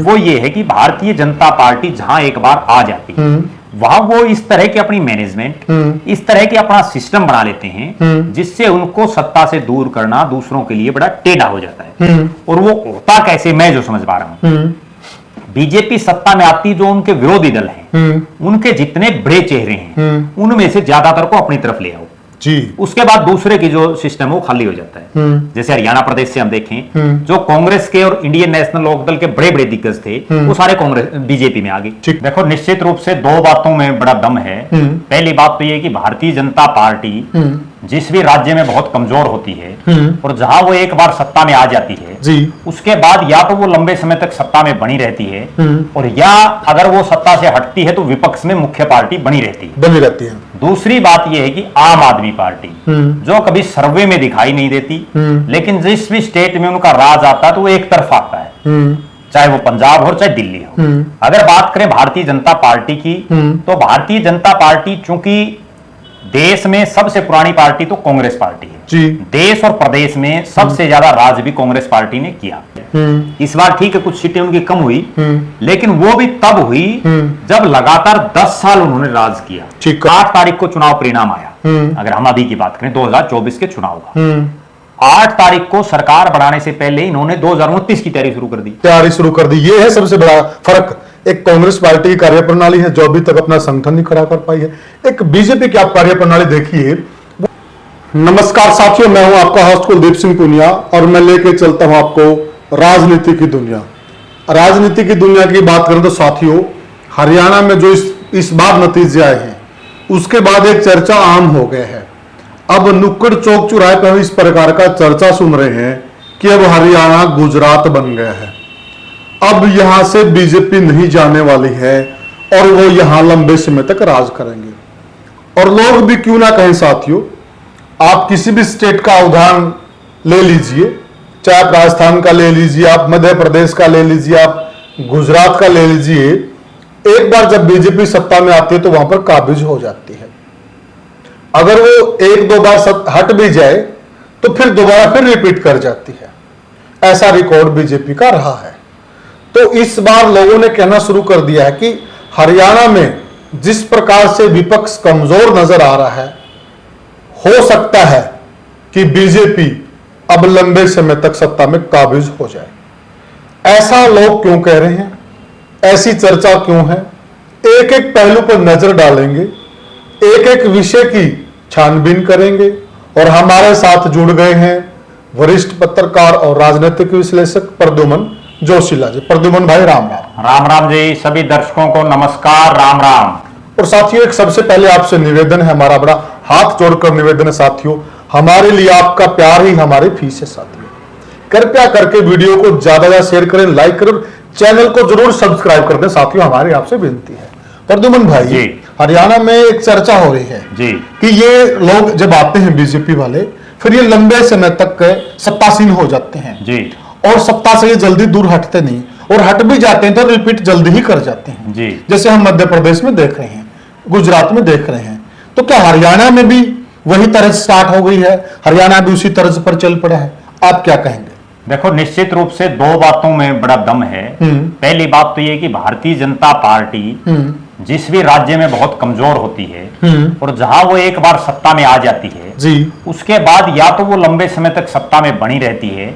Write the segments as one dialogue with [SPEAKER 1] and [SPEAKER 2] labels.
[SPEAKER 1] वो ये है कि भारतीय जनता पार्टी जहां एक बार आ जाती है वहां वो इस तरह की अपनी मैनेजमेंट, इस तरह की अपना सिस्टम बना लेते हैं जिससे उनको सत्ता से दूर करना दूसरों के लिए बड़ा टेढ़ा हो जाता है। और वो होता कैसे, मैं जो समझ पा रहा हूं, बीजेपी सत्ता में आती, जो उनके विरोधी दल हैं, उनके जितने बड़े चेहरे हैं उनमें से ज्यादातर को अपनी तरफ ले आओ
[SPEAKER 2] जी।
[SPEAKER 1] उसके बाद दूसरे की जो सिस्टम है वो खाली हो जाता है। जैसे हरियाणा प्रदेश से हम देखें, जो कांग्रेस के और इंडियन नेशनल लोकदल के बड़े बड़े दिग्गज थे वो सारे कांग्रेस बीजेपी में आ गए। देखो, निश्चित रूप से दो बातों में बड़ा दम है। पहली बात तो ये कि भारतीय जनता पार्टी जिस भी राज्य में बहुत कमजोर होती है और जहां वो एक बार सत्ता में आ जाती है
[SPEAKER 2] जी,
[SPEAKER 1] उसके बाद या तो वो लंबे समय तक सत्ता में बनी रहती है और या अगर वो सत्ता से हटती है तो विपक्ष में मुख्य पार्टी बनी रहती है। दूसरी बात यह है कि आम आदमी पार्टी जो कभी सर्वे में दिखाई नहीं देती, लेकिन जिस भी स्टेट में उनका राज आता है तो वो एक तरफ आता है, चाहे वो पंजाब हो चाहे दिल्ली हो। अगर बात करें भारतीय जनता पार्टी की, तो भारतीय जनता पार्टी चूंकि देश में सबसे पुरानी पार्टी तो कांग्रेस पार्टी है
[SPEAKER 2] जी।
[SPEAKER 1] देश और प्रदेश में सबसे ज्यादा राज भी कांग्रेस पार्टी ने किया। इस बार ठीक है कुछ सीटें उनकी कम हुई, लेकिन वो भी तब हुई जब लगातार 10 साल उन्होंने राज किया। 8 तारीख को चुनाव परिणाम आया, अगर हम अभी की बात करें 2024 के चुनाव का। 8 तारीख को सरकार बनाने से पहले इन्होंने 2029 की तैयारी शुरू कर दी।
[SPEAKER 2] ये है सबसे बड़ा फर्क। एक कांग्रेस पार्टी की कार्यप्रणाली है जो अभी तक अपना संगठन नहीं खड़ा कर पाई है। एक बीजेपी की आप कार्यप्रणाली देखिए। नमस्कार साथियों, मैं हूं आपका होस्ट कुलदीप सिंह पुनिया और मैं लेके चलता हूं आपको राजनीति की दुनिया। राजनीति की दुनिया की बात करें तो साथियों, हरियाणा में जो इस बार नतीजे आए हैं उसके बाद एक चर्चा आम हो गया है। अब नुक्कड़ चौक चौराहे पर इस प्रकार का चर्चा सुन रहे हैं कि अब हरियाणा गुजरात बन गया है। अब यहां से बीजेपी नहीं जाने वाली है और वो यहां लंबे समय तक राज करेंगे। और लोग भी क्यों ना कहें साथियों, आप किसी भी स्टेट का उदाहरण ले लीजिए, चाहे आप राजस्थान का ले लीजिए, आप मध्य प्रदेश का ले लीजिए, आप गुजरात का ले लीजिए। एक बार जब बीजेपी सत्ता में आती है तो वहां पर काबिज हो जाती है। अगर वो एक दो बार हट भी जाए तो फिर दोबारा फिर रिपीट कर जाती है। ऐसा रिकॉर्ड बीजेपी का रहा है। तो इस बार लोगों ने कहना शुरू कर दिया है कि हरियाणा में जिस प्रकार से विपक्ष कमजोर नजर आ रहा है, हो सकता है कि बीजेपी अब लंबे समय तक सत्ता में काबिज हो जाए। ऐसा लोग क्यों कह रहे हैं, ऐसी चर्चा क्यों है, एक एक पहलू पर नजर डालेंगे, एक एक विषय की छानबीन करेंगे। और हमारे साथ जुड़ गए हैं वरिष्ठ पत्रकार और राजनीतिक विश्लेषक प्रद्युमन जोशीला जी। प्रद्युमन भाई राम राम।
[SPEAKER 1] राम राम जी, सभी दर्शकों को नमस्कार, राम राम।
[SPEAKER 2] और साथियों, एक सबसे पहले आपसे निवेदन है, हमारा बड़ा हाथ जोड़कर निवेदन है साथियों, हमारे लिए आपका प्यार ही हमारी फीस है साथियों। कृपया करके वीडियो को ज्यादा ज्यादा शेयर करें, लाइक करें, चैनल को जरूर सब्सक्राइब कर दें साथियों, हमारी आपसे विनती है। प्रद्युमन भाई जी, हरियाणा में एक चर्चा हो रही है
[SPEAKER 1] जी
[SPEAKER 2] कि ये लोग जब आते हैं बीजेपी वाले, फिर ये लंबे समय तक सत्तासीन हो जाते हैं
[SPEAKER 1] जी,
[SPEAKER 2] और सत्ता से ये जल्दी दूर हटते नहीं, और हट भी जाते हैं तो रिपीट जल्दी ही कर जाते हैं
[SPEAKER 1] जी।
[SPEAKER 2] जैसे हम मध्य प्रदेश में देख रहे हैं, गुजरात में देख रहे हैं। तो क्या हरियाणा में भी वही तरज स्टार्ट हो गई है? हरियाणा भी उसी तरज पर चल पड़ा है? आप क्या कहेंगे?
[SPEAKER 1] देखो, निश्चित रूप से दो बातों में बड़ा दम है। पहली बात तो ये कि भारतीय जनता पार्टी जिस भी राज्य में बहुत कमजोर होती है और जहां वो एक बार सत्ता में आ जाती है
[SPEAKER 2] जी,
[SPEAKER 1] उसके बाद या तो वो लंबे समय तक सत्ता में बनी रहती है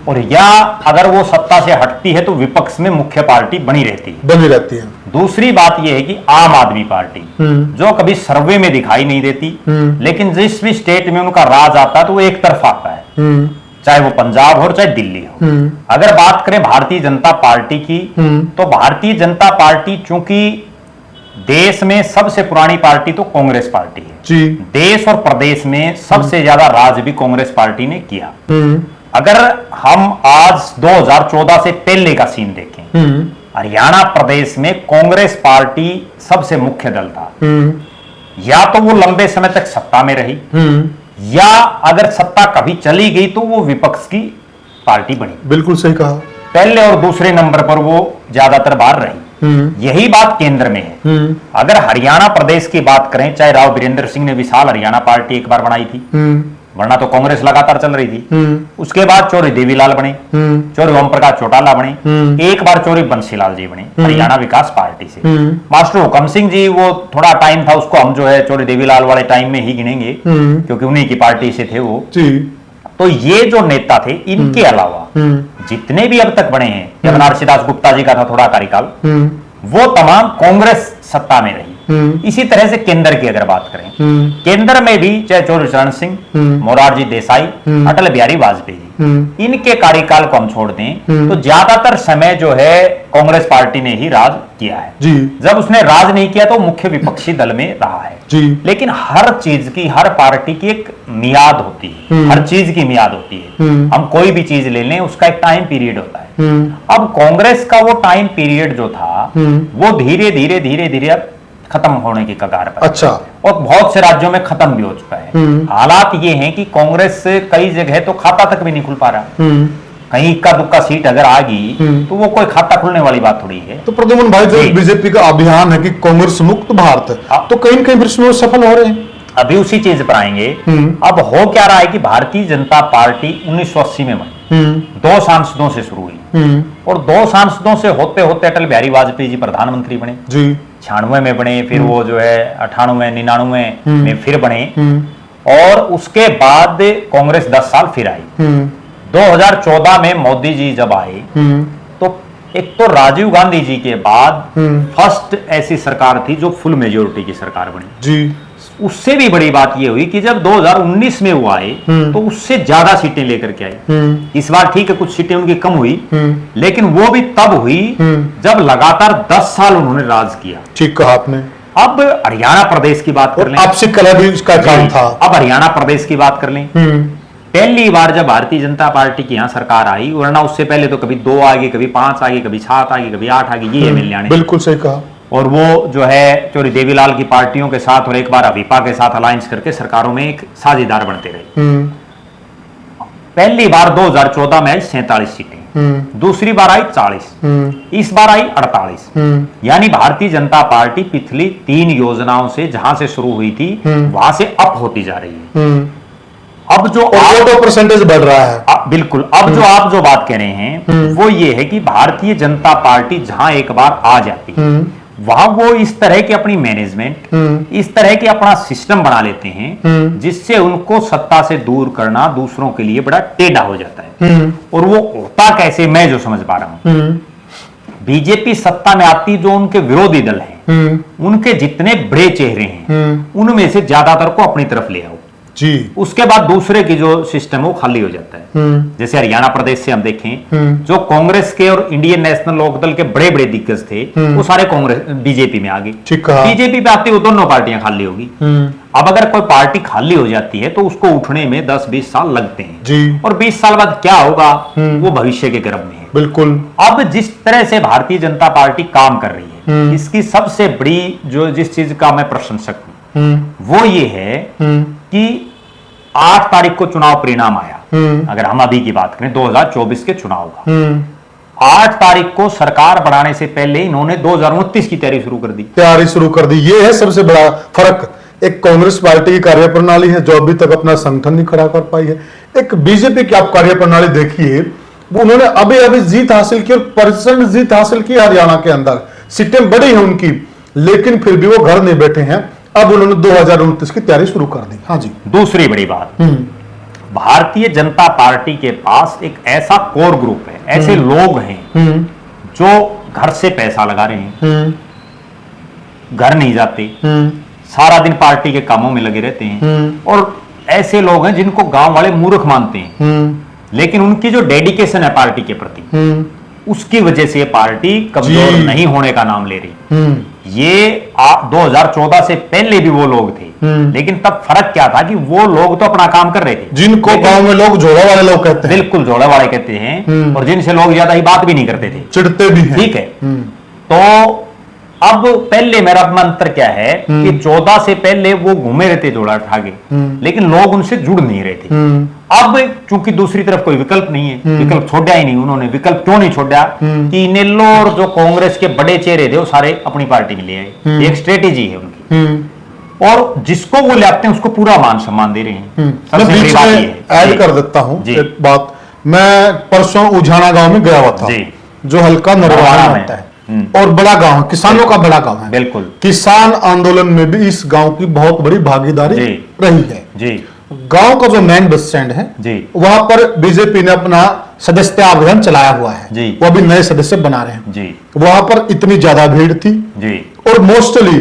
[SPEAKER 1] और या अगर वो सत्ता से हटती है तो विपक्ष में मुख्य पार्टी बनी रहती है। दूसरी बात यह है कि आम आदमी पार्टी जो कभी सर्वे में दिखाई नहीं देती, लेकिन जिस भी स्टेट में उनका राज आता है तो वो एक तरफ आता है, चाहे वो पंजाब हो चाहे दिल्ली हो। अगर बात करें भारतीय जनता पार्टी की, तो भारतीय जनता पार्टी चूंकि देश में सबसे पुरानी पार्टी तो कांग्रेस पार्टी है
[SPEAKER 2] जी।
[SPEAKER 1] देश और प्रदेश में सबसे ज्यादा राज भी कांग्रेस पार्टी ने किया। अगर हम आज 2014 से पहले का सीन देखें, हरियाणा प्रदेश में कांग्रेस पार्टी सबसे मुख्य दल था। या तो वो लंबे समय तक सत्ता में रही, या अगर सत्ता कभी चली गई तो वो विपक्ष की पार्टी बनी।
[SPEAKER 2] बिल्कुल सही कहा।
[SPEAKER 1] पहले और दूसरे नंबर पर वो ज्यादातर बार रही। यही बात केंद्र में है। अगर हरियाणा प्रदेश की बात करें, चाहे राव वीरेंद्र सिंह ने विशाल हरियाणा पार्टी एक बार बनाई थी, वरना तो कांग्रेस लगातार चल रही थी। उसके बाद चौधरी देवीलाल बने, चौधरी ओम प्रकाश चौटाला बने, एक बार चौधरी बंसीलाल जी बने हरियाणा विकास पार्टी से। मास्टर हुकम सिंह जी, वो थोड़ा टाइम था, उसको हम जो है चौधरी देवीलाल वाले टाइम में ही गिनेंगे, क्योंकि उन्हीं की पार्टी से थे वो। तो ये जो नेता थे, इनके अलावा जितने भी अब तक बने हैं, यमुनार्षि दास गुप्ता जी का था थोड़ा कार्यकाल, वो तमाम कांग्रेस सत्ता में रही। इसी तरह से केंद्र की अगर बात करें, केंद्र में भी चाहे चौधरी चरण सिंह, मोरारजी देसाई, अटल बिहारी वाजपेयी जी, इनके कार्यकाल को हम छोड़ दें तो ज्यादातर समय जो है कांग्रेस पार्टी ने ही राज किया है जी। जब उसने राज नहीं किया तो मुख्य विपक्षी दल में रहा है जी। लेकिन हर चीज की, हर पार्टी की एक मियाद होती है, हर चीज की मियाद होती है। हम कोई भी चीज ले लें, उसका एक टाइम पीरियड होता है। अब कांग्रेस का वो टाइम पीरियड जो था, वो धीरे धीरे धीरे धीरे अब खत्म होने की कगार पर। अच्छा। और बहुत से राज्यों में खत्म भी हो चुका है। हालात ये हैं कि कांग्रेस कई जगह तो खाता तक भी नहीं खुल पा रहा। कहीं इक्का दुक्का सीट अगर आ गई तो वो कोई खाता खुलने वाली बात थोड़ी है।
[SPEAKER 2] तो प्रद्युमन भाई, जो बीजेपी का अभियान है कि कांग्रेस मुक्त भारत, तो कहीं न कहीं सफल हो रहे हैं।
[SPEAKER 1] अभी उसी चीज पर आएंगे। अब हो क्या रहा है कि भारतीय जनता पार्टी 1980 में बनी, 2 सांसदों से शुरू हुई, और 2 सांसदों से होते होते अटल बिहारी वाजपेयी जी प्रधानमंत्री बने जी। 96 में बने, फिर वो जो है 98, 99 में फिर बने, और उसके बाद कांग्रेस 10 साल फिर आई। 2014 में मोदी जी जब आए तो एक तो राजीव गांधी जी के बाद फर्स्ट ऐसी सरकार थी जो फुल मेजोरिटी की सरकार बनी जी। उससे भी बड़ी बात यह हुई कि जब 2019 में वो आए तो उससे ज्यादा सीटें लेकर के आए। इस बार ठीक है, कुछ सीटें उनकी कम हुई, लेकिन वो भी तब हुई जब लगातार 10 साल उन्होंने राज किया। ठीक कहा आपने। अब हरियाणा प्रदेश की बात कर लें, आपसे कला भी उसका काम था। अब हरियाणा प्रदेश की बात कर लें, पहली बार जब भारतीय जनता पार्टी की यहाँ सरकार आई, वरना उससे पहले तो कभी 2 आ गई, कभी 5 आ गई, कभी 7 आ गई, कभी 8 आ गई, ये मिलने। बिल्कुल सही कहा। और वो जो है चौधरी देवीलाल की पार्टियों के साथ और एक बार अभिपा के साथ अलायंस करके सरकारों में एक साझेदार बनते रहे। पहली बार 2014 में आई 47 सीटें, दूसरी बार आई 40, इस बार आई 48। यानी भारतीय जनता पार्टी पिछली 3 योजनाओं से जहां से शुरू हुई थी वहां से अप होती जा रही है। अब जो परसेंटेज बढ़ रहा है, बिल्कुल। अब जो आप जो बात कह रहे हैं वो ये है कि भारतीय जनता पार्टी जहां एक बार आ जाती है, वहां वो इस तरह की अपनी मैनेजमेंट, इस तरह के अपना सिस्टम बना लेते हैं जिससे उनको सत्ता से दूर करना दूसरों के लिए बड़ा टेढ़ा हो जाता है। और वो होता कैसे, मैं जो समझ पा रहा हूं, बीजेपी सत्ता में आती, जो उनके विरोधी दल हैं, उनके जितने बड़े चेहरे हैं उनमें से ज्यादातर को अपनी तरफ ले आओ जी। उसके बाद दूसरे की जो सिस्टम है वो खाली हो जाता है। जैसे हरियाणा प्रदेश से हम देखें, जो कांग्रेस के और इंडियन नेशनल लोकदल के बड़े बड़े दिग्गज थे वो सारे कांग्रेस बीजेपी में आ गए। बीजेपी पे आती वो दोनों पार्टियां खाली होगी। अब अगर कोई पार्टी खाली हो जाती है तो उसको उठने में 10-20 साल लगते हैं जी। और 20 साल बाद क्या होगा वो भविष्य के गर्भ में है। बिल्कुल। अब जिस तरह से भारतीय जनता पार्टी काम कर रही है, इसकी सबसे बड़ी जो जिस चीज का मैं प्रशंसक हूं वो ये है कि 8 तारीख को चुनाव परिणाम आया। अगर हम अभी की बात करें 2024 के चुनाव का, 8 तारीख को सरकार बनाने से पहले इन्होंने 2029 की तैयारी शुरू कर दी। ये है सबसे बड़ा फर्क। एक कांग्रेस पार्टी की कार्यप्रणाली है जो अभी तक अपना संगठन नहीं खड़ा कर पाई है। एक बीजेपी की आप कार्यप्रणाली देखिए, उन्होंने अभी अभी जीत हासिल की और प्रचंड जीत हासिल की हरियाणा के अंदर। सीटें बड़ी हैं उनकी, लेकिन फिर भी वो घर नहीं बैठे हैं। अब उन्होंने 2029 की तैयारी शुरू कर दी। हाँ जी। दूसरी बड़ी बात, भारतीय जनता पार्टी के पास एक ऐसा कोर ग्रुप है, ऐसे लोग हैं जो घर से पैसा लगा रहे हैं, घर नहीं जाते, सारा दिन पार्टी के कामों में लगे रहते हैं, और ऐसे लोग हैं जिनको गांव वाले मूर्ख मानते हैं, लेकिन उनकी जो डेडिकेशन है पार्टी के प्रति, उसकी वजह से पार्टी कमजोर नहीं होने का नाम ले रही। ये 2014 से पहले भी वो लोग थे, लेकिन तब फर्क क्या था कि वो लोग तो अपना काम कर रहे थे, जिनको गांव में लोग जोड़ा वाले लोग कहते हैं। बिल्कुल, जोड़ा वाले कहते हैं, और जिनसे लोग ज्यादा ही बात भी नहीं करते थे, चिढ़ते भी हैं। ठीक है। तो अब पहले मेरा अंतर क्या है कि 14 से पहले वो घूमे रहते जोड़ा उठा के, लेकिन लोग उनसे जुड़ नहीं रहे थे। अब चूंकि दूसरी तरफ कोई विकल्प नहीं है, विकल्प छोड़ा ही नहीं उन्होंने। विकल्प क्यों नहीं छोड़ा कि नेल्लो और जो कांग्रेस के बड़े चेहरे थे वो सारे अपनी पार्टी में ले आए। एक स्ट्रेटेजी है उनकी। और जिसको वो लाते हैं उसको पूरा मान सम्मान दे रहे हैं।
[SPEAKER 2] मैं
[SPEAKER 1] सबसे बड़ी
[SPEAKER 2] बीच
[SPEAKER 1] बात ये
[SPEAKER 2] में
[SPEAKER 1] है।
[SPEAKER 2] ऐड
[SPEAKER 1] जी।
[SPEAKER 2] कर देता हूं
[SPEAKER 1] जी।
[SPEAKER 2] एक बात। मैं परसों उझाना गांव में गया हुआ था,
[SPEAKER 1] जी।
[SPEAKER 2] जो हल्का नरवाना
[SPEAKER 1] नरवाना में।
[SPEAKER 2] होता है और बड़ा गांव है, किसानों का बड़ा गांव है।
[SPEAKER 1] बिल्कुल।
[SPEAKER 2] किसान आंदोलन में भी इस गांव की बहुत बड़ी भागीदारी
[SPEAKER 1] जी।
[SPEAKER 2] रही है।
[SPEAKER 1] जी।
[SPEAKER 2] गांव का जो मेन बस स्टैंड है,
[SPEAKER 1] जी।
[SPEAKER 2] वहां पर बीजेपी ने अपना सदस्यता अभियान चलाया हुआ है।
[SPEAKER 1] जी।
[SPEAKER 2] वो अभी नए सदस्य बना रहे हैं।
[SPEAKER 1] जी।
[SPEAKER 2] वहां पर इतनी ज्यादा भीड़ थी
[SPEAKER 1] जी।
[SPEAKER 2] और मोस्टली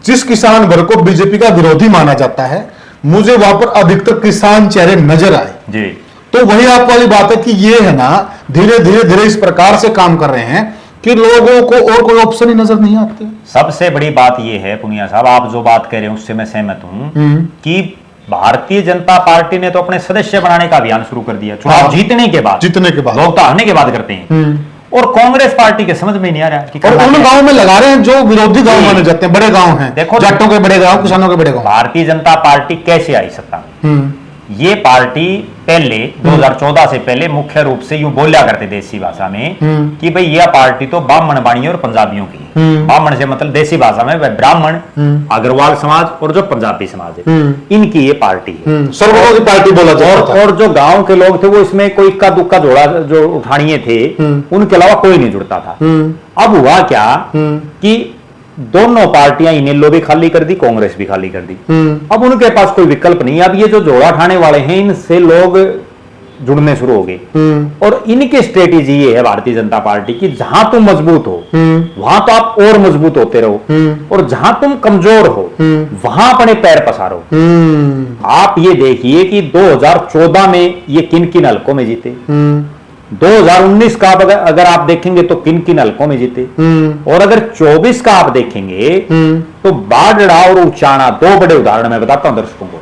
[SPEAKER 2] जिस किसान वर्ग को बीजेपी का विरोधी माना जाता है, मुझे वहां पर अधिकतर किसान चेहरे नजर आए।
[SPEAKER 1] जी।
[SPEAKER 2] तो वही आप वाली बात है कि ये है ना, धीरे धीरे इस प्रकार से काम कर रहे हैं कि लोगों को और कोई ऑप्शन ही नजर नहीं आते।
[SPEAKER 1] सबसे बड़ी बात यह है पुनिया साहब, आप जो बात कह रहे हैं उससे मैं सहमत हूं कि भारतीय जनता पार्टी ने तो अपने सदस्य बनाने का अभियान शुरू कर दिया चुनाव
[SPEAKER 2] हाँ।
[SPEAKER 1] जीतने के बाद। लोग तो हारने के बाद करते हैं। और कांग्रेस पार्टी के समझ में नहीं आ रहा कि
[SPEAKER 2] और उन गांव में लगा रहे हैं जो विरोधी गांव माने जाते हैं, बड़े गांव हैं,
[SPEAKER 1] देखो
[SPEAKER 2] जाटों के बड़े गांव, किसानों के बड़े गांव।
[SPEAKER 1] भारतीय जनता पार्टी कैसे आई सत्ता में? ये पार्टी पहले 2014 से पहले मुख्य रूप से यूं बोला करते देसी भाषा में कि भाई यह पार्टी तो ब्राह्मण बाणियों और पंजाबियों की है। ब्राह्मण से मतलब देसी भाषा में वह ब्राह्मण, अग्रवाल समाज और जो पंजाबी समाज है, इनकी ये पार्टी है।
[SPEAKER 2] सर्वों की पार्टी बोला जाता था।
[SPEAKER 1] और जो गांव के लोग थे वो इसमें कोई इक्का दुक्का जोड़ा जो उठानिये थे, उनके अलावा कोई नहीं जुड़ता था। अब हुआ क्या कि दोनों पार्टियां इनेलो भी खाली कर दी, कांग्रेस भी खाली कर दी। अब उनके पास कोई विकल्प नहीं। अब ये जो जोड़ा ठाने वाले हैं, इनसे लोग जुड़ने शुरू हो गए। और इनकी स्ट्रेटेजी ये है भारतीय जनता पार्टी की, जहां तुम मजबूत हो वहां तो आप और मजबूत होते रहो, और जहां तुम कमजोर हो वहां अपने पैर पसारो। आप ये देखिए कि 2014 में ये किन किन हलकों में जीते, 2019 का अगर आप देखेंगे तो किन किन हलकों में जीते, और अगर 24 का आप देखेंगे तो बाढ़ड़ा और उचाना, दो बड़े उदाहरण मैं बताता हूं दर्शकों को।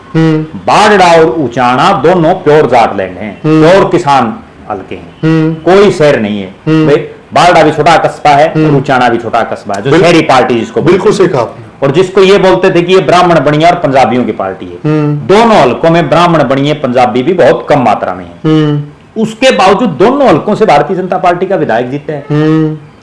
[SPEAKER 1] बाढ़ड़ा और उचाना दोनों प्योर जाटलैंड हैं, प्योर किसान हलके हैं, कोई शहर नहीं है। बाढ़ड़ा भी छोटा कस्बा है और उचाना भी छोटा कस्बा है, जो शहरी पार्टी जिसको
[SPEAKER 2] बिल्कुल सही कहा आपने।
[SPEAKER 1] और जिसको ये बोलते थे कि ये ब्राह्मण बनिया और पंजाबियों की पार्टी है। दोनों हलकों में ब्राह्मण बनिए पंजाबी भी बहुत कम मात्रा में है। उसके बावजूद दोनों हलकों से भारतीय जनता पार्टी का विधायक जीते हैं।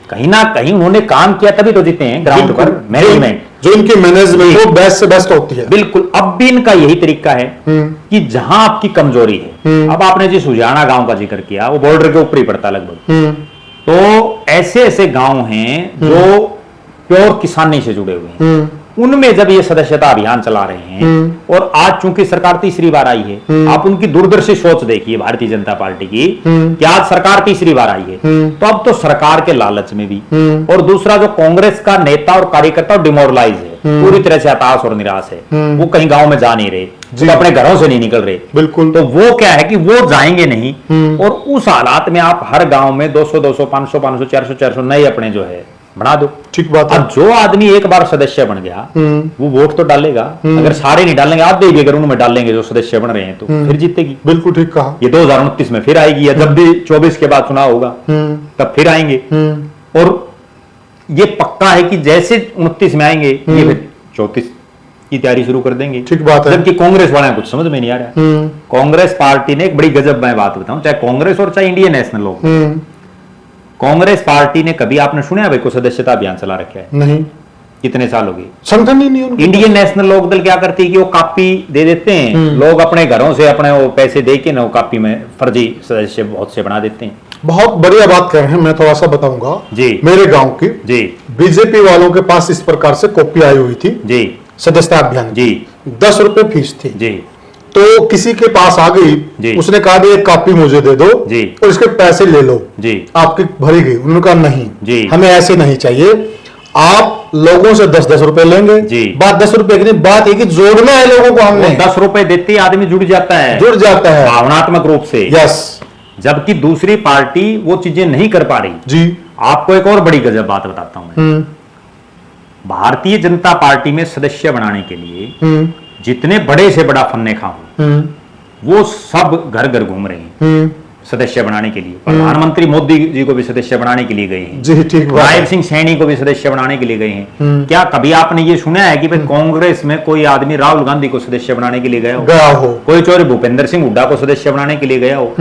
[SPEAKER 1] कहीं ना कहीं उन्होंने काम किया तभी तो जीते हैं, ग्राउंड पर मैनेजमेंट
[SPEAKER 2] जो इनकी मैनेजमेंट वो बेस्ट से बेस्ट होती है।
[SPEAKER 1] बिल्कुल। अब भी इनका यही तरीका है कि जहां आपकी कमजोरी है, अब आपने जिस उजाना गांव का जिक्र किया वो बॉर्डर के ऊपर ही पड़ता लगभग, तो ऐसे ऐसे गांव हैं जो प्योर किसानी से जुड़े हुए हैं, उनमें जब ये सदस्यता अभियान चला रहे हैं, और आज चूंकि सरकार तीसरी बार आई है, आप उनकी दूरदर्शी सोच देखिए भारतीय जनता पार्टी की कि आज सरकार तीसरी बार आई है, तो अब तो सरकार के लालच में भी, और दूसरा जो कांग्रेस का नेता और कार्यकर्ता डिमोरलाइज है, पूरी तरह से हताश और निराश है, वो कहीं गांव में जा नहीं रहे, वो अपने घरों से नहीं निकल रहे।
[SPEAKER 2] बिल्कुल।
[SPEAKER 1] तो वो क्या है कि वो जाएंगे नहीं, और उस हालात में आप हर गांव में 200 500 400 नए अपने जो है बना दो।
[SPEAKER 2] ठीक बात है।
[SPEAKER 1] अब जो आदमी एक बार सदस्य बन गया वो वोट तो डालेगा, अगर सारे नहीं डालेंगे, आधे भी अगर उनमें डालेंगे जो सदस्य बन रहे हैं, तो फिर जीतेगी।
[SPEAKER 2] बिल्कुल ठीक कहा।
[SPEAKER 1] ये 2029 में फिर आएगी, या जब भी 24 के बाद चुनाव होगा तब फिर आएंगे। और ये पक्का है कि जैसे 29 में आएंगे ये फिर 34 की तैयारी शुरू कर देंगे।
[SPEAKER 2] ठीक बात है।
[SPEAKER 1] जबकि कांग्रेस वाले कुछ समझ में नहीं आ रहा। कांग्रेस पार्टी ने एक बड़ी गजब मैं बात बताऊं, चाहे कांग्रेस और चाहे इंडियन नेशनल लोग, कांग्रेस पार्टी ने कभी आपने सुना भाई को सदस्यता अभियान चला रखा है?
[SPEAKER 2] नहीं।
[SPEAKER 1] कितने साल हो गए?
[SPEAKER 2] संगठन ही नहीं उनकी।
[SPEAKER 1] इंडियन नेशनल लोक दल क्या करती है कि वो कापी दे देते हैं, लोग अपने घरों से अपने वो पैसे दे के ना वो कापी में फर्जी सदस्य बहुत से बना देते हैं।
[SPEAKER 2] बहुत बढ़िया बात कर रहे हैं। मैं थोड़ा सा बताऊंगा
[SPEAKER 1] जी।
[SPEAKER 2] मेरे गांव की
[SPEAKER 1] जी।
[SPEAKER 2] बीजेपी वालों के पास इस प्रकार से कॉपी आई हुई थी
[SPEAKER 1] जी।
[SPEAKER 2] सदस्यता अभियान
[SPEAKER 1] जी।
[SPEAKER 2] 10 रुपए फीस थी
[SPEAKER 1] जी।
[SPEAKER 2] तो किसी के पास आ
[SPEAKER 1] जी।
[SPEAKER 2] गई, उसने कहा भी एक कॉपी मुझे दे दो
[SPEAKER 1] जी।
[SPEAKER 2] और इसके पैसे ले लो
[SPEAKER 1] जी।
[SPEAKER 2] आपकी भरी गई। उन्होंने कहा नहीं
[SPEAKER 1] जी।
[SPEAKER 2] हमें ऐसे नहीं चाहिए, आप लोगों से 10-10 रुपए लेंगे।
[SPEAKER 1] जी।
[SPEAKER 2] बात 10 रुपए की नहीं, बात है कि जोड़ना है लोगों को। हमने
[SPEAKER 1] 10 रुपए देते ही आदमी जुड़ जाता है, भावनात्मक रूप से।
[SPEAKER 2] यस।
[SPEAKER 1] जबकि दूसरी पार्टी वो चीजें नहीं कर पा रही।
[SPEAKER 2] जी।
[SPEAKER 1] आपको एक और बड़ी गजब बात बताता हूं मैं। भारतीय जनता पार्टी में सदस्य बनाने के लिए जितने बड़े से बड़ा फन्ने खा हो वो सब घर घर घूम रहे हैं सदस्य बनाने के लिए। प्रधानमंत्री मोदी जी को भी सदस्य बनाने के लिए गए हैं
[SPEAKER 2] जी। ठीक।
[SPEAKER 1] राय सिंह सैनी को भी सदस्य बनाने के लिए गए हैं। क्या कभी आपने ये सुना है कि भाई कांग्रेस में कोई आदमी राहुल गांधी को सदस्य बनाने के लिए गया हो?
[SPEAKER 2] गया हो।
[SPEAKER 1] कोई चोरी भूपेंद्र सिंह हुड्डा को सदस्य बनाने के लिए गया हो?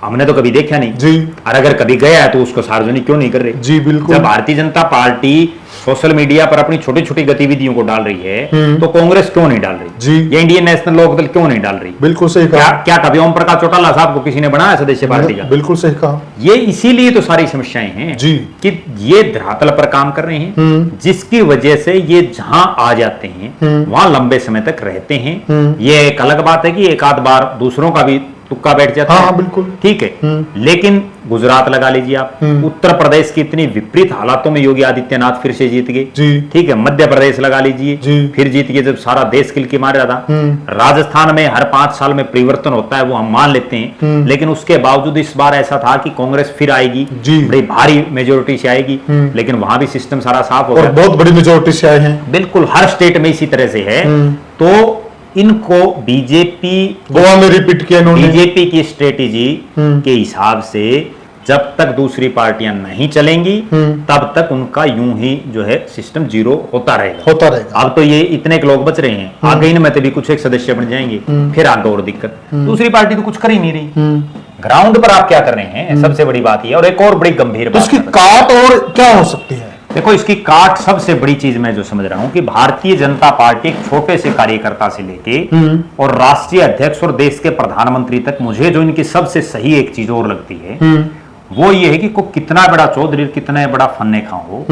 [SPEAKER 1] हमने तो कभी देखा नहीं
[SPEAKER 2] जी।
[SPEAKER 1] और अगर कभी गया है तो उसको सार्वजनिक क्यों नहीं कर रहे?
[SPEAKER 2] जी बिल्कुल।
[SPEAKER 1] जब Bharatiya Janata party social media पर अपनी छोटी छोटी गतिविधियों को डाल रही है तो कांग्रेस क्यों नहीं डाल रही
[SPEAKER 2] जी।
[SPEAKER 1] ये इंडियन नेशनल लोकदल क्यों नहीं डाल रही?
[SPEAKER 2] बिल्कुल सही कहा।
[SPEAKER 1] क्या कभी ओम प्रकाश चौटाला साहब को किसी ने बनाया सदस्य पार्टी का?
[SPEAKER 2] बिल्कुल सही कहा।
[SPEAKER 1] ये इसीलिए तो सारी समस्याएं हैं
[SPEAKER 2] जी।
[SPEAKER 1] कि ये धरातल पर काम कर रहे हैं जिसकी वजह से ये जहां आ जाते हैं वहां लंबे समय तक रहते हैं। ये एक अलग बात है कि एक आध बार दूसरों का भी तुक्का बैठ जाता है।
[SPEAKER 2] हाँ बिल्कुल
[SPEAKER 1] ठीक है, लेकिन गुजरात लगा लीजिए आप, उत्तर प्रदेश की इतनी विपरीत हालातों में योगी आदित्यनाथ फिर से जीत गए।
[SPEAKER 2] जी।
[SPEAKER 1] ठीक है, मध्य प्रदेश लगा लीजिए फिर जीत गए जब सारा देश किल के मार रहा था। राजस्थान में हर 5 साल में परिवर्तन होता है वो हम मान लेते हैं, लेकिन उसके बावजूद इस बार ऐसा था कि कांग्रेस फिर आएगी, बड़ी भारी मेजोरिटी से आएगी, लेकिन वहां भी सिस्टम सारा साफ हो गया,
[SPEAKER 2] बहुत बड़ी मेजोरिटी से आए हैं।
[SPEAKER 1] बिल्कुल हर स्टेट में इसी तरह से है। तो इनको बीजेपी
[SPEAKER 2] गोवा में रिपीट किया इन्होंने।
[SPEAKER 1] बीजेपी की स्ट्रेटेजी के हिसाब से जब तक दूसरी पार्टियां नहीं चलेंगी तब तक उनका यूं ही जो है सिस्टम जीरो होता रहेगा। अब तो ये इतने के लोग बच रहे हैं, आगे इनमें तो भी कुछ एक सदस्य बन जाएंगे, फिर आगे और दिक्कत। दूसरी पार्टी तो कुछ कर ही नहीं रही। ग्राउंड पर आप क्या कर रहे हैं, सबसे बड़ी बात ये। और एक और बड़ी गंभीर बात,
[SPEAKER 2] इसकी काट और क्या हो सकती है?
[SPEAKER 1] देखो, इसकी काट सबसे बड़ी चीज मैं जो समझ रहा हूं कि भारतीय जनता पार्टी एक छोटे से कार्यकर्ता से लेके और राष्ट्रीय अध्यक्ष और देश के प्रधानमंत्री तक, मुझे जो इनकी सबसे सही एक चीज और लगती है वो ये है कि को कितना बड़ा चौधरी, कितना बड़ा फन्ने खां हो,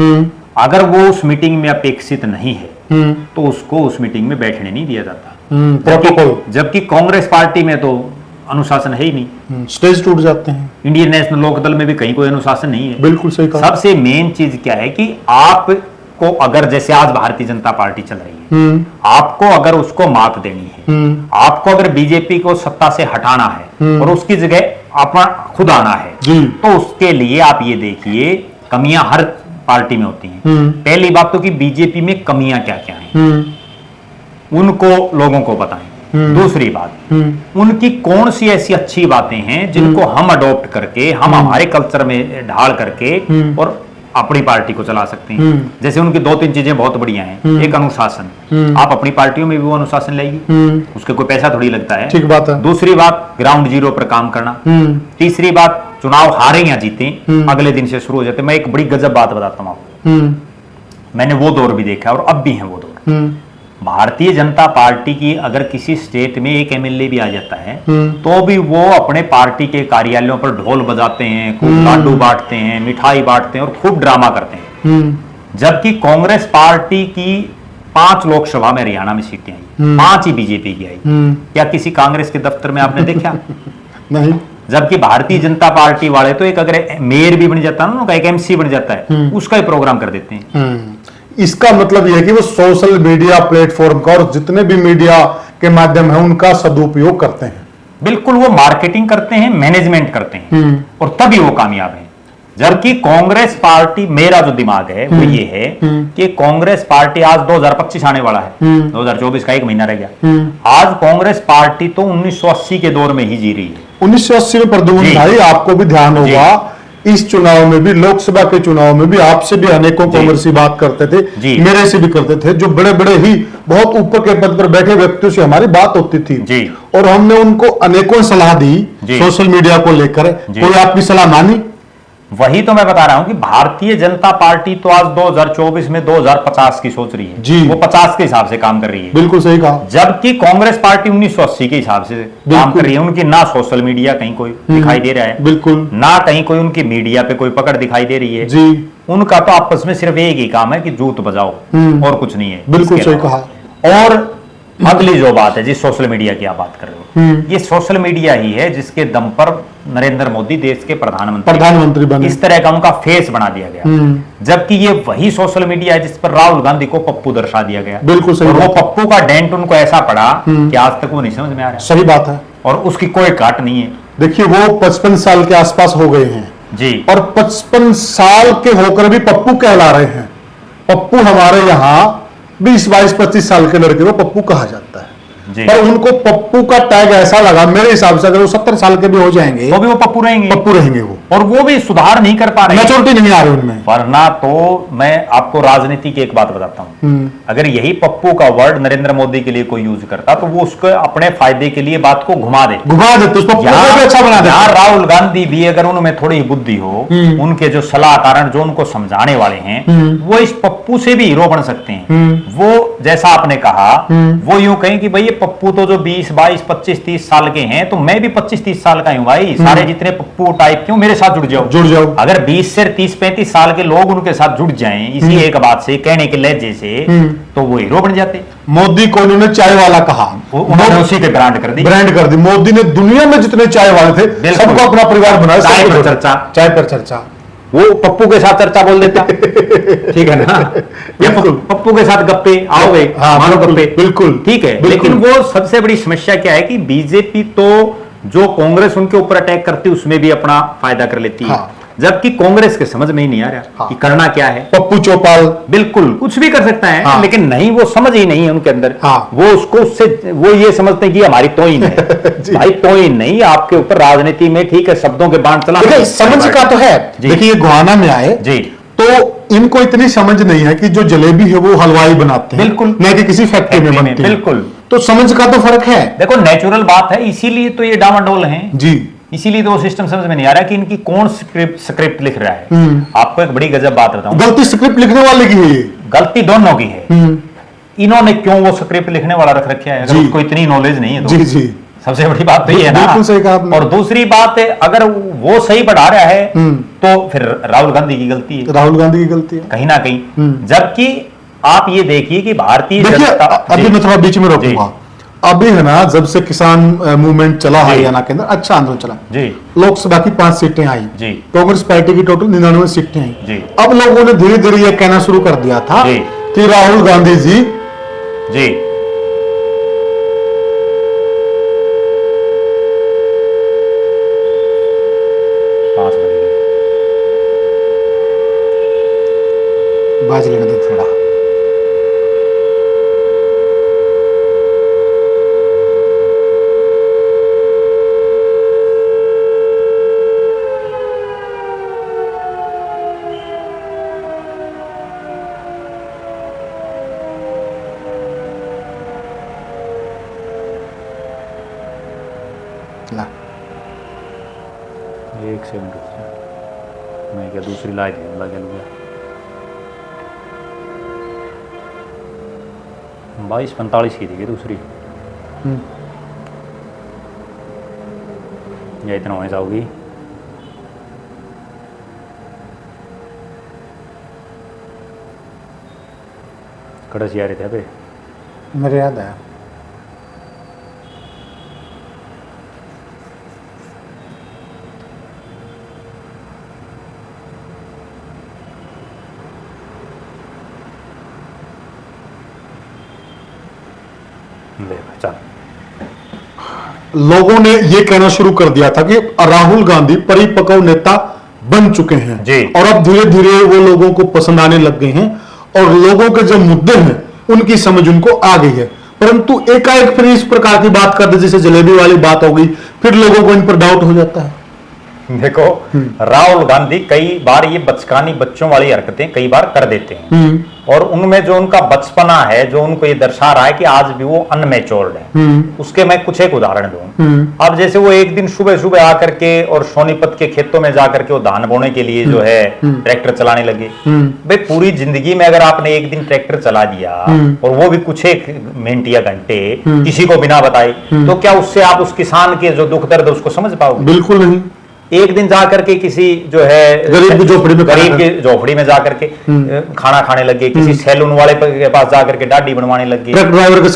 [SPEAKER 1] अगर वो उस मीटिंग में अपेक्षित नहीं है तो उसको उस मीटिंग में बैठने नहीं दिया जाता। जबकि कांग्रेस पार्टी में तो अनुशासन है ही नहीं,
[SPEAKER 2] स्टेज टूट जाते हैं।
[SPEAKER 1] इंडियन नेशनल लोकदल में भी कहीं कोई अनुशासन नहीं है।
[SPEAKER 2] बिल्कुल सही कहा।
[SPEAKER 1] सबसे मेन चीज क्या है कि आपको अगर, जैसे आज भारतीय जनता पार्टी चल रही है, आपको अगर उसको मात देनी है, आपको अगर बीजेपी को सत्ता से हटाना है और उसकी जगह अपना खुद आना है, तो उसके लिए आप ये देखिए कमियां हर पार्टी में होती हैं। पहली बात तो कि बीजेपी में कमियां क्या क्या हैं उनको लोगों को बताएं। दूसरी बात, उनकी कौन सी ऐसी अच्छी बातें हैं जिनको हम अडॉप्ट करके, हम हमारे कल्चर में ढाल करके और अपनी पार्टी को चला सकते हैं। जैसे उनकी 2-3 चीजें बहुत बढ़िया हैं। एक अनुशासन, आप अपनी पार्टियों में भी वो अनुशासन लाएगी, उसके कोई पैसा थोड़ी लगता है।
[SPEAKER 2] ठीक बात है।
[SPEAKER 1] दूसरी बात, ग्राउंड जीरो पर काम करना। तीसरी बात, चुनाव हारे या जीते अगले दिन से शुरू हो जाते। मैं एक बड़ी गजब बात बताता हूं आपको, मैंने वो दौर भी देखा और अब भी है वो दौर। भारतीय जनता पार्टी की अगर किसी स्टेट में एक एमएलए भी आ जाता है तो भी वो अपने पार्टी के कार्यालयों पर ढोल बजाते हैं, खूब लाडू बांटते हैं, मिठाई बांटते हैं और खूब ड्रामा करते हैं। जबकि कांग्रेस पार्टी की 5 लोकसभा में हरियाणा में सीटें आई, 5 ही बीजेपी की आई। क्या किसी कांग्रेस के दफ्तर में आपने देखा?
[SPEAKER 2] नहीं।
[SPEAKER 1] जबकि भारतीय जनता पार्टी वाले तो एक अगर मेयर भी बन जाता है ना, उनका एक एमसी बन जाता है, उसका ही प्रोग्राम कर देते हैं।
[SPEAKER 2] इसका मतलब यह है कि वो सोशल मीडिया प्लेटफॉर्म का और जितने भी मीडिया के माध्यम है उनका सदुपयोग करते हैं।
[SPEAKER 1] बिल्कुल, वो मार्केटिंग करते हैं, मैनेजमेंट करते हैं और तभी वो कामयाब हैं। जबकि कांग्रेस पार्टी, मेरा जो दिमाग है वो ये है कि कांग्रेस पार्टी आज 2025 आने वाला है, 2024 का 1 महीना रह गया। आज कांग्रेस पार्टी तो 1980 के दौर में ही जी रही है।
[SPEAKER 2] 1980 में प्रद्युम्न भाई, आपको भी ध्यान होगा इस चुनाव में भी, लोकसभा के चुनाव में भी आपसे भी अनेकों कांग्रेसी बात करते थे, मेरे से भी करते थे, जो बड़े बड़े ही बहुत ऊपर के पद पर बैठे व्यक्तियों से हमारी बात होती थी और हमने उनको अनेकों सलाह दी सोशल मीडिया को लेकर। कोई आपकी सलाह मानी?
[SPEAKER 1] वही तो मैं बता रहा हूं कि भारतीय जनता पार्टी तो आज 2024 में 2050 की सोच रही है
[SPEAKER 2] जी।
[SPEAKER 1] वो 50 के हिसाब से काम कर रही है।
[SPEAKER 2] बिल्कुल सही कहा।
[SPEAKER 1] जबकि कांग्रेस पार्टी 1980 के हिसाब से काम कर रही है। उनकी ना सोशल मीडिया कहीं कोई दिखाई दे रहा है, बिल्कुल ना कहीं कोई उनकी मीडिया पे कोई पकड़ दिखाई दे रही है जी। उनका तो आपस में सिर्फ एक ही काम है कि जूत बजाओ और कुछ नहीं है।
[SPEAKER 2] बिल्कुल सही कहा।
[SPEAKER 1] और अगली जो बात है जी, सोशल मीडिया की आप बात कर रहे हो, ये सोशल मीडिया ही है जिसके दम पर नरेंद्र मोदी देश के प्रधानमंत्री बने। इस तरह का उनका फेस बना दिया गया। जबकि ये वही सोशल मीडिया है जिस पर राहुल गांधी को पप्पू दर्शा दिया गया।
[SPEAKER 2] बिल्कुल सही।
[SPEAKER 1] और वो पप्पू का डेंट उनको ऐसा पड़ा कि आज तक वो नहीं समझ में आ रहा।
[SPEAKER 2] सही बात है।
[SPEAKER 1] और उसकी कोई काट नहीं है।
[SPEAKER 2] देखिए, वो 55 साल के आसपास हो गए हैं
[SPEAKER 1] जी,
[SPEAKER 2] और 55 साल के होकर भी पप्पू कहला रहे हैं। पप्पू हमारे यहाँ 20, 22, 25 साल के लड़के को पप्पू कहा जाता है। पर उनको पप्पू का टैग ऐसा लगा, मेरे हिसाब से अगर वो 70 साल के भी हो जाएंगे
[SPEAKER 1] तो भी वो पप्पू रहेंगे,
[SPEAKER 2] पप्पू रहेंगे वो,
[SPEAKER 1] और वो भी सुधार नहीं कर पा रहे,
[SPEAKER 2] मैच्योरिटी नहीं आ रही उनमें।
[SPEAKER 1] वरना तो मैं आपको राजनीति की एक बात बताता हूं, अगर यही पप्पू का वर्ड नरेंद्र मोदी के लिए कोई यूज करता तो वो उसको अपने फायदे के लिए बात को घुमा दे तो उसको अच्छा बना दे। राहुल गांधी भी अगर उनमें थोड़ी बुद्धि हो, उनके जो सलाहकार जो उनको समझाने वाले हैं, वो इस पप्पू से भी हीरो बन सकते हैं। वो जैसा आपने कहा, वो यूं कहें कि भाई ये पप्पू तो जो 20, 22, 25, 30 साल के हैं, तो मैं भी 25, 30 साल का हूं भाई, सारे जितने पप्पू टाइप के मेरे साथ जुड़ जाओ। अगर 20 से 30, 35 साल के लोग उनके साथ जुड़ जाएं इसी एक बात से, कहने के लहजे से, तो वो हीरो बन जाते।
[SPEAKER 2] मोदी को उन्होंने चाय वाला कहा,
[SPEAKER 1] उन्होंने उसी के ब्रांड कर दी। मोदी ने दुनिया में जितने चाय वाले थे सबको अपना परिवार बनाया, चाय पर चर्चा, वो पप्पू के साथ चर्चा बोल देता ठीक है ना, या पप्पू के साथ गप्पे, आओ भाई मारो गप्पे,
[SPEAKER 2] बिल्कुल
[SPEAKER 1] ठीक है। लेकिन वो सबसे बड़ी समस्या क्या है कि बीजेपी तो जो कांग्रेस उनके ऊपर अटैक करती है उसमें भी अपना फायदा कर लेती है, जबकि कांग्रेस के समझ में ही नहीं आ रहा कि करना क्या है।
[SPEAKER 2] पप्पू चौपाल
[SPEAKER 1] बिल्कुल कुछ भी कर सकता है, लेकिन नहीं, वो समझ ही नहीं है उनके अंदर। वो उसको उससे वो ये समझते हैं कि हमारी तोहिन है भाई, तोहिन नहीं, आपके ऊपर राजनीति में ठीक है शब्दों के बांट चला,
[SPEAKER 2] समझ का तो है। देखिए गोहाना में आए
[SPEAKER 1] जी,
[SPEAKER 2] तो इनको इतनी समझ नहीं है कि जो जलेबी है वो हलवाई बनाते हैं,
[SPEAKER 1] बिल्कुल,
[SPEAKER 2] नहीं कि किसी फैक्ट्री में बनती है,
[SPEAKER 1] बिल्कुल।
[SPEAKER 2] तो समझ का तो फर्क है।
[SPEAKER 1] देखो नेचुरल बात है, इसीलिए तो ये डामाडोल है
[SPEAKER 2] जी,
[SPEAKER 1] इसीलिए तो वो सिस्टम समझ में नहीं आ रहा कि इनकी कौन स्क्रिप्ट लिख रहा है। आपको एक बड़ी गजब बात बताऊं,
[SPEAKER 2] गलती स्क्रिप्ट लिखने वाले की है, ये
[SPEAKER 1] गलती दोनों की है। इन्होंने क्यों वो स्क्रिप्ट लिखने वाला रख रखा है, अगर उसको इतनी नॉलेज नहीं है तो।
[SPEAKER 2] जी,
[SPEAKER 1] सबसे बड़ी बात तो ये है ना,
[SPEAKER 2] बिल्कुल सही कहा आपने।
[SPEAKER 1] और दूसरी बात है, अगर वो सही बढ़ा रहा है तो फिर राहुल गांधी की गलती है,
[SPEAKER 2] राहुल गांधी की गलती है
[SPEAKER 1] कहीं ना कहीं। जबकि आप ये देखिए कि भारतीय
[SPEAKER 2] जनता, अभी मैं थोड़ा बीच में रोकूंगा, अभी है ना, जब से किसान मूवमेंट चला हरियाणा के अंदर, अच्छा आंदोलन चला
[SPEAKER 1] जी,
[SPEAKER 2] लोकसभा की 5 सीटें आई जी, कांग्रेस पार्टी की टोटल 99 सीटें आई
[SPEAKER 1] जी।
[SPEAKER 2] अब लोगों ने धीरे धीरे यह कहना शुरू कर दिया था कि राहुल गांधी जी
[SPEAKER 1] जी
[SPEAKER 2] बाज लेने दो थोड़ा,
[SPEAKER 1] एक सेकंड रुक जा, मैं क्या दूसरी लाइट लगा लूँगा। 22:45 की थी दूसरी, या इतना होने जाओगी। कड़स यार थे पे
[SPEAKER 2] मेरे याद आया, लोगों ने यह कहना शुरू कर दिया था कि राहुल गांधी परिपक्व नेता बन चुके हैं
[SPEAKER 1] जी,
[SPEAKER 2] और अब धीरे धीरे वो लोगों को पसंद आने लग गए हैं और लोगों के जो मुद्दे हैं उनकी समझ उनको आ गई है। परंतु एकाएक फिर इस प्रकार की बात कर दे, जैसे जलेबी वाली बात हो गई, फिर लोगों को इन पर डाउट हो जाता है।
[SPEAKER 1] देखो राहुल गांधी कई बार ये बचकानी बच्चों वाली हरकतें कई बार कर देते हैं, और उनमें जो उनका बचपना है जो उनको ये दर्शा रहा है कि आज भी वो अनमेच्योर्ड है, उसके मैं कुछ एक उदाहरण दूं। अब जैसे वो एक दिन सुबह सुबह आकर के और सोनीपत के खेतों में जाकर के वो धान बोने के लिए जो है ट्रैक्टर चलाने लगे। भाई पूरी जिंदगी में अगर आपने एक दिन ट्रैक्टर चला दिया और वो भी कुछ एक मिनट या घंटे किसी को बिना बताए, तो क्या उससे आप उस किसान के जो दुख दर्द उसको समझ पाओगे?
[SPEAKER 2] बिल्कुल नहीं।
[SPEAKER 1] एक दिन जाकर के किसी जो है
[SPEAKER 2] गरीब की
[SPEAKER 1] झोपड़ी में जाकर के खाना खाने लगे, किसी सैलून वाले के पास जाकर के दाढ़ी बनवाने लगे,
[SPEAKER 2] ट्रक ड्राइवर के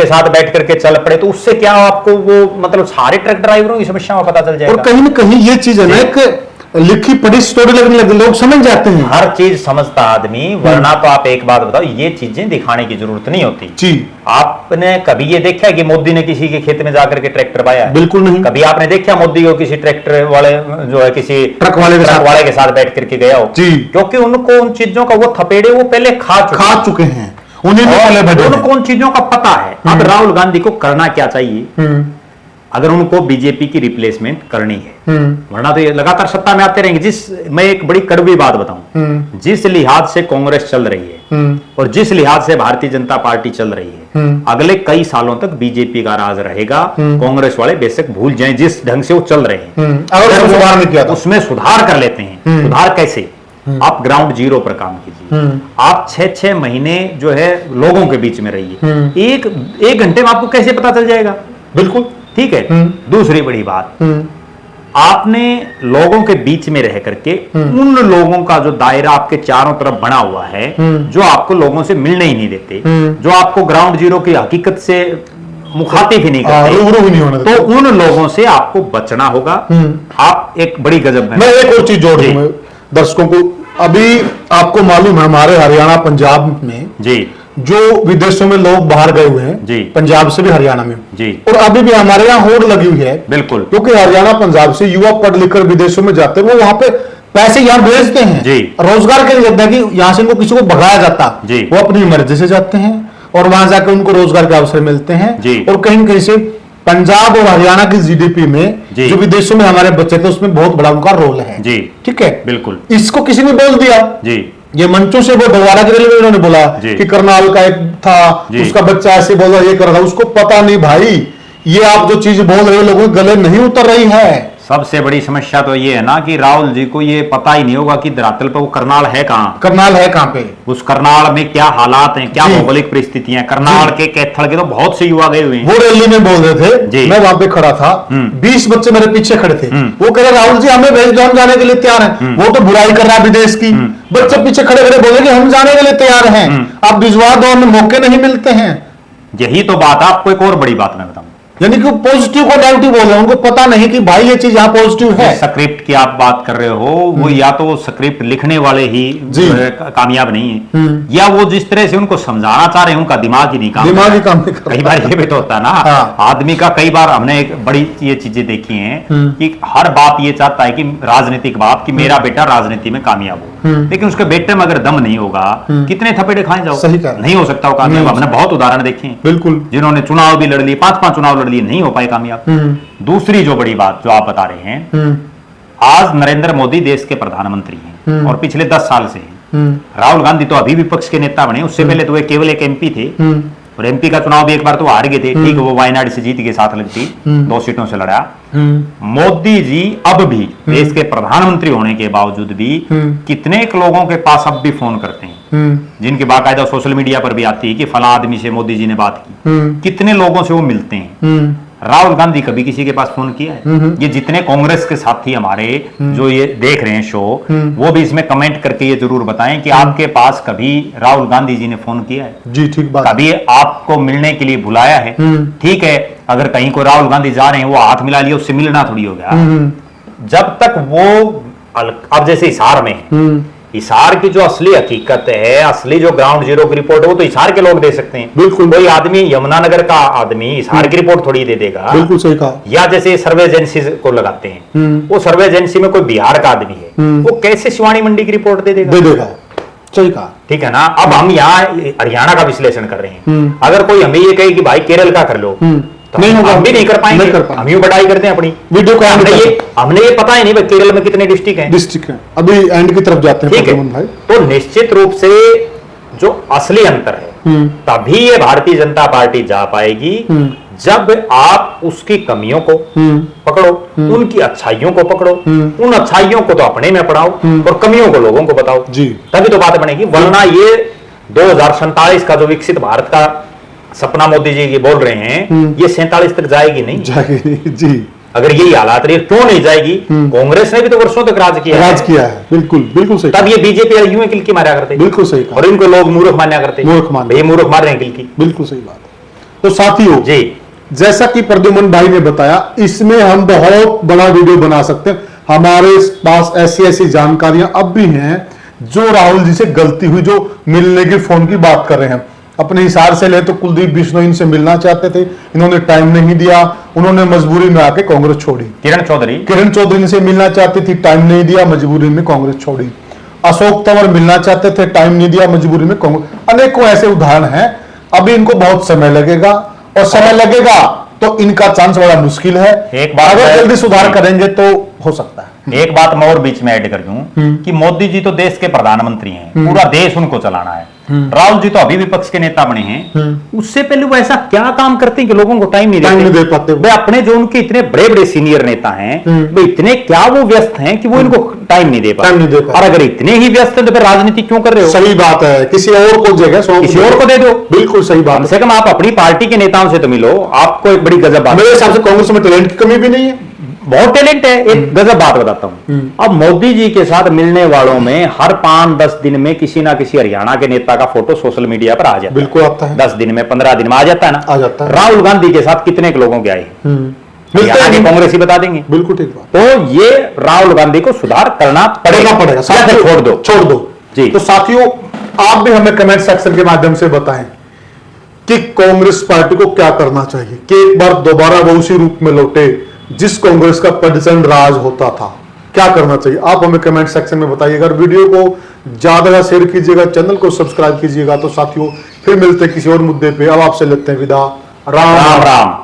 [SPEAKER 2] साथ
[SPEAKER 1] बैठ करके चल पड़े, तो उससे क्या आपको वो मतलब सारे ट्रक ड्राइवरों की समस्याओं का पता चल जाएगा।
[SPEAKER 2] और कहीं ना कहीं ये चीज है ना, एक लिखी पढ़ी स्टोरी लगने लगी, लोग समझ जाते हैं,
[SPEAKER 1] हर चीज समझता आदमी। वरना तो आप एक बात बताओ, ये चीजें दिखाने की जरूरत नहीं होती जी। आपने कभी ये देखा है कि मोदी ने किसी के खेत में जाकर के ट्रैक्टर पाया है?
[SPEAKER 2] बिल्कुल नहीं।
[SPEAKER 1] कभी आपने देखा मोदी को किसी ट्रैक्टर वाले जो है किसी
[SPEAKER 2] ट्रक वाले के
[SPEAKER 1] साथ बैठ करके गया हो?
[SPEAKER 2] जी,
[SPEAKER 1] क्योंकि उनको उन चीजों का वो थपेड़े वो पहले खा चुके हैं,
[SPEAKER 2] उन्हीं ने पहले भेजे
[SPEAKER 1] उनको उन चीजों का पता है। अब राहुल गांधी को करना क्या चाहिए, अगर उनको बीजेपी की रिप्लेसमेंट करनी है, वरना तो ये लगातार सत्ता में आते रहेंगे। मैं एक बड़ी कड़वी बात बताऊं, जिस लिहाज से कांग्रेस चल रही है और जिस लिहाज से भारतीय जनता पार्टी चल रही है, अगले कई सालों तक बीजेपी का राज रहेगा। कांग्रेस वाले बेशक भूल जाएं जिस ढंग से वो चल रहे हैं,
[SPEAKER 2] अगर सुधार नहीं किया तो
[SPEAKER 1] उसमें सुधार कर लेते हैं। सुधार कैसे? आप ग्राउंड जीरो पर काम कीजिए। आप 6-6 महीने जो है लोगों के बीच में रहिए। एक घंटे में आपको कैसे पता चल जाएगा?
[SPEAKER 2] बिल्कुल
[SPEAKER 1] ठीक है। दूसरी बड़ी बात, आपने लोगों के बीच में रह करके उन लोगों का जो दायरा आपके चारों तरफ बना हुआ है, जो आपको लोगों से मिलने ही नहीं देते, जो आपको ग्राउंड जीरो की हकीकत से मुखातिब ही नहीं करते, तो उन लोगों से आपको बचना होगा। आप एक बड़ी गजब में,
[SPEAKER 2] मैं एक और चीज जोड़ दूं दर्शकों को। अभी आपको मालूम है हमारे हरियाणा पंजाब में
[SPEAKER 1] जी
[SPEAKER 2] जो विदेशों में लोग बाहर गए हुए हैं
[SPEAKER 1] जी,
[SPEAKER 2] पंजाब से भी हरियाणा में
[SPEAKER 1] जी,
[SPEAKER 2] और अभी भी हमारे यहाँ होड़ लगी हुई है।
[SPEAKER 1] बिल्कुल,
[SPEAKER 2] क्योंकि हरियाणा पंजाब से युवा पढ़ लिख कर विदेशों में जाते हैं, वो वहां पे पैसे यहाँ भेजते हैं
[SPEAKER 1] जी,
[SPEAKER 2] रोजगार के लिए जाता है कि यहाँ से उनको किसी को भगाया जाता
[SPEAKER 1] जी,
[SPEAKER 2] वो अपनी मर्जी से जाते हैं और वहां जाकर उनको रोजगार के अवसर मिलते हैं
[SPEAKER 1] जी।
[SPEAKER 2] और कहीं कहीं से पंजाब और हरियाणा की जीडीपी में जो विदेशों में हमारे बच्चे थे उसमें बहुत बड़ा उनका रोल है
[SPEAKER 1] जी,
[SPEAKER 2] ठीक है,
[SPEAKER 1] बिल्कुल।
[SPEAKER 2] इसको किसी ने बोल दिया
[SPEAKER 1] जी,
[SPEAKER 2] ये मंचों से वो दोबारा के रेलवे उन्होंने बोला कि करनाल का एक था, उसका बच्चा ऐसे बोल रहा, ये कर रहा था, उसको पता नहीं भाई ये आप जो चीज बोल रहे हो लोगों के गले नहीं उतर रही है।
[SPEAKER 1] सबसे बड़ी समस्या तो ये है ना कि राहुल जी को ये पता ही नहीं होगा कि धरातल पर वो करनाल है कहाँ,
[SPEAKER 2] करनाल है कहाँ पे,
[SPEAKER 1] उस करनाल में क्या हालात हैं, क्या भौगोलिक परिस्थितियां। करनाल के कैथल के तो बहुत से युवा गए हुए हैं।
[SPEAKER 2] वो रैली में बोल रहे थे, मैं वहां पे खड़ा था, 20 बच्चे मेरे पीछे खड़े थे, वो कह रहे राहुल जी हमें भेज दो, हम जाने के लिए तैयार हैं। वो तो बुराई कर रहा है विदेश की, बच्चे पीछे खड़े खड़े बोले कि हम जाने के लिए तैयार हैं, आप भिजवा दो, हमें मौके नहीं मिलते हैं।
[SPEAKER 1] यही तो बात। आपको एक और बड़ी बात मैं बताऊं,
[SPEAKER 2] यानी कि पॉजिटिव को नेगेटिव बोल रहे हैं, उनको पता नहीं कि भाई ये चीज यहाँ पॉजिटिव है।
[SPEAKER 1] स्क्रिप्ट की आप बात कर रहे हो, वो या तो स्क्रिप्ट लिखने वाले ही कामयाब नहीं है, या वो जिस तरह से उनको समझाना चाह रहे हैं उनका दिमाग ही नहीं काम
[SPEAKER 2] दिमाग ही काम नहीं
[SPEAKER 1] कर। कई बार ये भी तो होता है ना, आदमी का कई बार हमने एक बड़ी ये चीजें देखी हैं कि हर बाप ये चाहता है कि राजनीतिक बाप कि मेरा बेटा राजनीति में कामयाब हो, लेकिन उसके बेटे में अगर दम नहीं होगा, कितने थपेड़े खाए जाओ, नहीं हो सकता वो कामयाब। हमने बहुत उदाहरण देखे हैं, बिल्कुल, जिन्होंने चुनाव भी लड़ लिए, 5-5 चुनाव लड़ लिए, नहीं हो पाए कामयाब। दूसरी जो बड़ी बात जो आप बता रहे हैं, आज नरेंद्र मोदी देश के प्रधानमंत्री हैं और पिछले 10 साल से हैं। राहुल गांधी तो अभी विपक्ष के नेता बने, उससे पहले तो वे केवल एक एमपी थे और एमपी का चुनाव भी एक बार तो हार गए थे। ठीक, वो वायनाड से जीत के साथ लगती 2 सीटों से लड़ा। मोदी जी अब भी देश के प्रधानमंत्री होने के बावजूद भी कितने लोगों के पास अब भी फोन करते हैं, जिनकी बाकायदा सोशल मीडिया पर भी आती है कि फला आदमी से मोदी जी ने बात की। कितने लोगों से वो मिलते हैं। राहुल गांधी कभी किसी के पास फोन किया है? ये जितने कांग्रेस के साथी हमारे जो ये देख रहे हैं शो, वो भी इसमें कमेंट करके ये जरूर बताएं कि आपके पास कभी राहुल गांधी जी ने फोन किया है?
[SPEAKER 2] जी, ठीक बात।
[SPEAKER 1] कभी आपको मिलने के लिए बुलाया है? ठीक है, अगर कहीं को राहुल गांधी जा रहे हैं, वो हाथ मिला लिया, उससे मिलना थोड़ी हो गया। जब तक वो अब जैसे हिसार में हिसार की जो असली हकीकत है, असली जो ग्राउंड जीरो की रिपोर्ट है, वो तो हिसार के लोग दे सकते हैं। बिल्कुल, कोई आदमी यमुनानगर का आदमी हिसार की रिपोर्ट थोड़ी दे देगा।
[SPEAKER 2] बिल्कुल सही कहा।
[SPEAKER 1] या जैसे सर्वे एजेंसी को लगाते हैं, वो सर्वे एजेंसी में कोई बिहार का आदमी है, वो कैसे शिवानी मंडी की रिपोर्ट दे देगा? सही कहा। ठीक है ना। अब हम यहाँ हरियाणा का विश्लेषण कर रहे हैं, अगर कोई हमें ये कहे कि भाई केरल का कर लो, तो नहीं होगा, हम भी नहीं कर पाएंगे। हम यूं बढ़ाई करते हैं अपनी वीडियो को। हमने ये पता ही नहीं भाई केरल में कितने डिस्ट्रिक्ट हैं। अभी एंड की तरफ जाते हैं। ठीक है, तो निश्चित रूप से जो असली अंतर है, तभी ये भारतीय जनता पार्टी जा पाएगी जब आप उसकी कमियों को पकड़ो, उनकी अच्छाइयों को पकड़ो, उन अच्छाइयों को तो अपने में अपनाओ और कमियों को लोगों को बताओ जी, तभी तो बात बनेगी। वरना ये 2047 का जो विकसित भारत का सपना मोदी जी की बोल रहे हैं, ये 47 तक जाएगी नहीं जी। अगर यही हालात रही, क्यों नहीं जाएगी? कांग्रेस ने भी तो वर्षों तक राज किया है। बिल्कुल बिल्कुल सही। तब ये बीजेपी यूं किलकी मारा करते, बिल्कुल सही, और इनको लोग मूर्ख माना करते, मूर्ख मार रहे हैं किलकी। बिल्कुल सही बात। तो साथियों जी, जैसा कि प्रद्युमन भाई ने बताया, इसमें हम बहुत बड़ा वीडियो बना सकते हैं। हमारे पास ऐसी ऐसी जानकारियां अब भी हैं जो राहुल जी से गलती हुई, जो मिलने की फोन की बात कर रहे हैं। अपने हिसार से ले तो कुलदीप बिश्नोई इनसे मिलना चाहते थे, इन्होंने टाइम नहीं दिया, उन्होंने मजबूरी में आके कांग्रेस छोड़ी। किरण चौधरी इनसे मिलना चाहती थी, टाइम नहीं दिया, मजबूरी में कांग्रेस छोड़ी।
[SPEAKER 2] अशोक तंवर मिलना चाहते थे, टाइम नहीं दिया, मजबूरी में कांग्रेस। अनेकों ऐसे उदाहरण हैं। अभी इनको बहुत समय लगेगा, और समय लगेगा तो इनका चांस बड़ा मुश्किल है।
[SPEAKER 1] एक बात
[SPEAKER 2] अगर
[SPEAKER 1] है,
[SPEAKER 2] जल्दी सुधार करेंगे तो हो सकता है।
[SPEAKER 1] एक बात मैं और बीच में ऐड कर दूं कि मोदी जी तो देश के प्रधानमंत्री हैं, पूरा देश उनको चलाना है। राहुल जी तो अभी विपक्ष के नेता बने हैं, उससे पहले वो ऐसा क्या काम करते हैं कि लोगों को टाइम नहीं दे
[SPEAKER 2] पाते।
[SPEAKER 1] वे अपने जो उनके इतने बड़े बड़े सीनियर नेता हैं, वे इतने क्या वो व्यस्त हैं कि वो इनको टाइम नहीं दे पाते। और अगर इतने ही व्यस्त हैं तो फिर राजनीति क्यों कर रहे हो?
[SPEAKER 2] सही बात है, किसी और को जगह
[SPEAKER 1] किसी और को दे दो।
[SPEAKER 2] बिल्कुल सही बात।
[SPEAKER 1] कम से कम आप अपनी पार्टी के नेताओं से तो मिलो। आपको एक बड़ी गजब बात,
[SPEAKER 2] मेरे हिसाब से कांग्रेस में टैलेंट की कमी भी नहीं है,
[SPEAKER 1] बहुत टैलेंट है। एक गजब बात बताता हूं, अब मोदी जी के साथ मिलने वालों में हर 5-10 दिन में किसी ना किसी हरियाणा के नेता का फोटो सोशल मीडिया पर आ जाता है।
[SPEAKER 2] बिल्कुल आता है।
[SPEAKER 1] 10 दिन में, 15 दिन में आ जाता है ना,
[SPEAKER 2] आ जाता है।
[SPEAKER 1] राहुल गांधी के साथ कितने लोगों के आए? हरियाणा के कांग्रेस ही बता देंगे।
[SPEAKER 2] बिल्कुल ठीक बात।
[SPEAKER 1] तो ये राहुल गांधी को सुधार करना पड़ेगा।
[SPEAKER 2] छोड़ दो
[SPEAKER 1] जी।
[SPEAKER 2] तो साथियों, आप भी हमें कमेंट सेक्शन के माध्यम से बताएं कि कांग्रेस पार्टी को क्या करना चाहिए कि एक बार दोबारा वो उसी रूप में लौटे जिस कांग्रेस का प्रचंड राज होता था। क्या करना चाहिए आप हमें कमेंट सेक्शन में बताइएगा। वीडियो को ज्यादा शेयर कीजिएगा, चैनल को सब्सक्राइब कीजिएगा। तो साथियों, फिर मिलते हैं किसी और मुद्दे पे। अब आपसे लेते हैं विदा। राम राम।